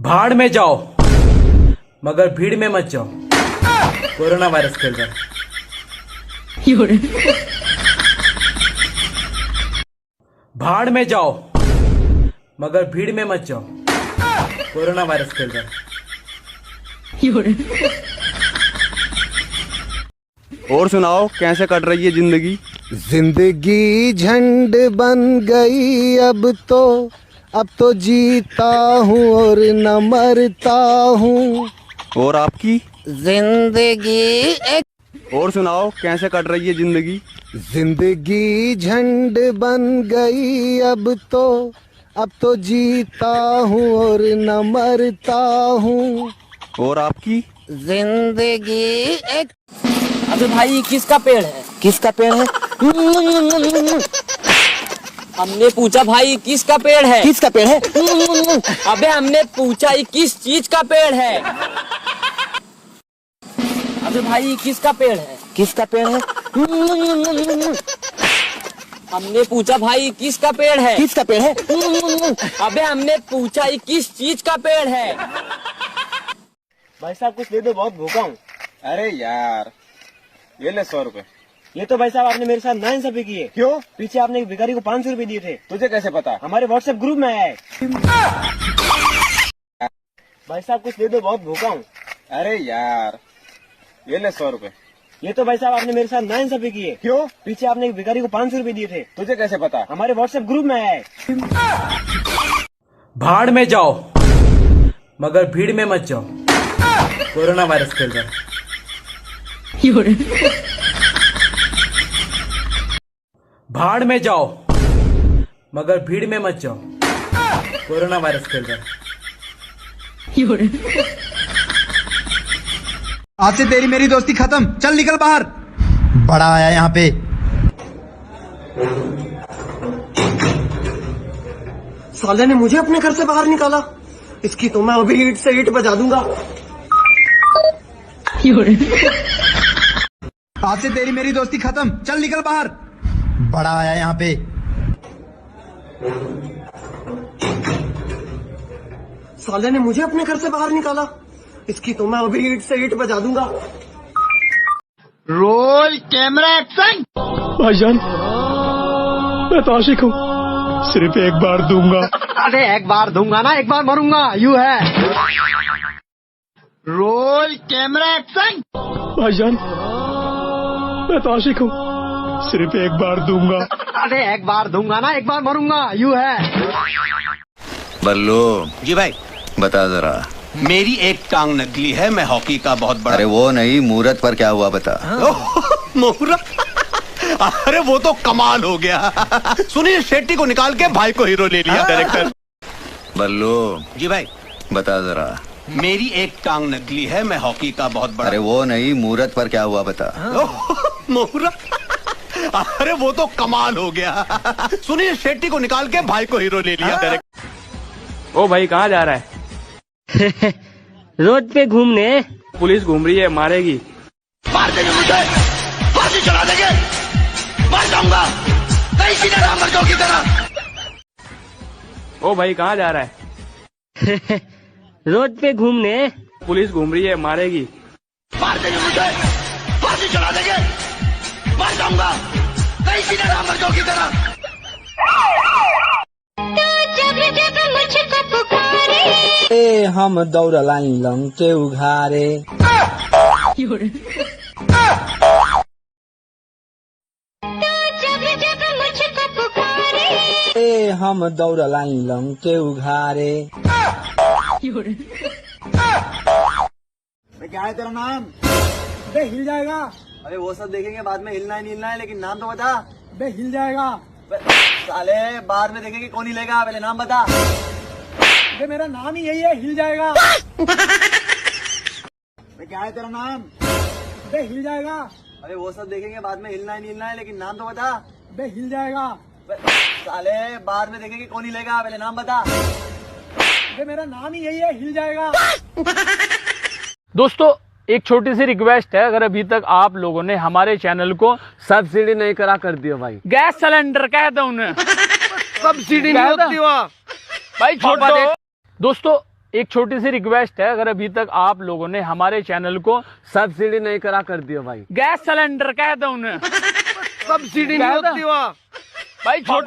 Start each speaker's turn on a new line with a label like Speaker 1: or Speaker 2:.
Speaker 1: भाड़ में जाओ मगर भीड़ में मत जाओ। कोरोना वायरस फैल रहा है। भाड़ में जाओ मगर भीड़ में मत जाओ। कोरोना वायरस फैल रहा है।
Speaker 2: और सुनाओ, कैसे कट रही है जिंदगी?
Speaker 3: जिंदगी झंड बन गई अब तो जीता हूँ और न मरता हूँ।
Speaker 2: और आपकी?
Speaker 3: जिंदगी एक
Speaker 2: और सुनाओ, कैसे कट रही है जिंदगी?
Speaker 3: जिंदगी झंड बन गई अब तो जीता हूँ और न मरता हूँ।
Speaker 2: और आपकी?
Speaker 3: जिंदगी एक
Speaker 4: अबे भाई ये किसका पेड़ है?
Speaker 3: किसका पेड़ है?
Speaker 4: हमने पूछा भाई किसका पेड़ है?
Speaker 3: किसका पेड़ है?
Speaker 4: अबे हमने पूछा ये किस चीज का पेड़ है? अबे भाई ये किसका पेड़ है?
Speaker 3: किसका पेड़ है?
Speaker 4: हमने पूछा भाई किसका पेड़ है?
Speaker 3: किसका पेड़ है?
Speaker 4: अबे हमने पूछा ये किस चीज का पेड़ है?
Speaker 5: भाई साहब कुछ दे दो, बहुत भूखा हूँ।
Speaker 2: अरे यार, ये ले 100 रुपए।
Speaker 5: ये तो भाई साहब आपने मेरे साथ नाइंसाफी की है।
Speaker 2: क्यों?
Speaker 5: पीछे आपने एक भिखारी को 500 रुपए दिए थे।
Speaker 2: तुझे कैसे पता?
Speaker 5: हमारे व्हाट्सएप ग्रुप में आया है। भाई साहब कुछ दे दो, बहुत भूखा हूँ।
Speaker 2: अरे यार, ये ले 100 रुपए।
Speaker 5: ये तो भाई साहब आपने मेरे साथ नाइंसाफी की है।
Speaker 2: क्यों?
Speaker 5: पीछे आपने एक भिखारी को 500 रुपए दिए थे।
Speaker 2: तुझे कैसे पता?
Speaker 5: हमारे व्हाट्सएप ग्रुप में आया है।
Speaker 1: भाड़ में जाओ मगर भीड़ में मत जाओ। कोरोना वायरस फैल रहा है। भाड़ में जाओ मगर भीड़ में मत जाओ। कोरोना वायरस फैल रहा है।
Speaker 6: आज से तेरी मेरी दोस्ती खत्म, चल निकल बाहर। बड़ा आया यहाँ पे।
Speaker 5: साले ने मुझे अपने घर से बाहर निकाला। इसकी तो मैं अभी ईंट से ईंट बजा दूंगा।
Speaker 6: आज से तेरी मेरी दोस्ती खत्म, चल निकल बाहर। बड़ा आया यहाँ पे।
Speaker 5: साले ने मुझे अपने घर से बाहर निकाला। इसकी तो मैं अभी ईंट से ईंट बजा दूंगा।
Speaker 6: Roll camera action.
Speaker 7: भाईजान, मैं तो आशिक हूँ, सिर्फ एक बार दूंगा।
Speaker 6: अरे एक बार दूंगा ना, एक बार मरूंगा। यू है। Roll camera action.
Speaker 7: भाईजान, मैं तो आशिक हूँ, सिर्फ एक बार दूंगा।
Speaker 6: अरे एक बार दूंगा ना, एक बार मरूंगा। यू है।
Speaker 8: बल्लू
Speaker 9: जी भाई,
Speaker 8: बता जरा,
Speaker 9: मेरी एक टांग नकली है, मैं हॉकी का बहुत बड़ा।
Speaker 8: अरे वो नहीं, मुहूर्त पर क्या हुआ बता।
Speaker 9: मुहूर्त? अरे वो तो कमाल हो गया। सुनील शेट्टी को निकाल के भाई को हीरो ले लिया डायरेक्टर।
Speaker 8: बल्लू
Speaker 9: जी भाई,
Speaker 8: बता जरा,
Speaker 9: मेरी एक टांग नकली है, मैं हॉकी का बहुत बड़ा।
Speaker 8: अरे वो नहीं, मुहूर्त पर क्या हुआ बता।
Speaker 9: मुहूर्त? अरे वो तो कमाल हो गया। सुनील शेट्टी को निकाल के भाई को हीरो ले लिया डायरेक्टर।
Speaker 7: ओ भाई, कहाँ जा रहा है?
Speaker 4: रोड पे घूमने।
Speaker 7: पुलिस घूम रही है, मारेगी।
Speaker 9: मार देंगे मुझे, फांसी चढ़ा देंगे, मार दूंगा कहीं सीधे नंबर 2 की तरह।
Speaker 7: ओ भाई, कहाँ जा रहा है?
Speaker 4: रोड पे घूमने।
Speaker 7: पुलिस घूम रही है, मारेगी।
Speaker 9: मार देंगे मुझे, फांसी चढ़ा देंगे, मार दूंगा कहीं सीधे नंबर 2 की तरह।
Speaker 4: हम दौड़ लाई लंग के उघारे। हम दौड़ लाई लंग के उघारे।
Speaker 5: क्या है तेरा नाम? बे हिल जाएगा।
Speaker 2: अरे वो सब देखेंगे बाद में, हिलना है नहीं हिलना है, लेकिन नाम तो बता।
Speaker 5: बे हिल जाएगा।
Speaker 2: साले बाद में देखेंगे कौन हिलेगा, पहले नाम बता।
Speaker 5: बे मेरा नाम ही यही है, हिल जाएगा।
Speaker 2: क्या है तेरा नाम?
Speaker 5: बे हिल जाएगा।
Speaker 2: अरे वो सब देखेंगे बाद में, हिलना है नहीं हिलना है, लेकिन नाम तो बता।
Speaker 5: बे हिल जाएगा।
Speaker 2: साले बाद में देखेंगे कौन हिलेगा, पहले नाम बता।
Speaker 5: बे मेरा नाम ही यही है, हिल जाएगा।
Speaker 7: दोस्तों, एक छोटी सी रिक्वेस्ट है, अगर अभी तक आप लोगों ने हमारे चैनल को
Speaker 3: सब्सिडी नहीं करा कर दियो भाई।
Speaker 7: गैस सिलेंडर कह दो उन्हें,
Speaker 3: सब्सिडी नहीं होती वहाँ
Speaker 7: भाई छोड़ दो। दोस्तों,
Speaker 10: एक छोटी सी रिक्वेस्ट है, अगर अभी तक आप लोगों ने हमारे चैनल को
Speaker 3: सब्सिडी नहीं करा कर दियो भाई।
Speaker 10: गैस सिलेंडर कह दो उन्हें,
Speaker 3: सब्सिडी नहीं होती वहाँ
Speaker 10: भाई छोटा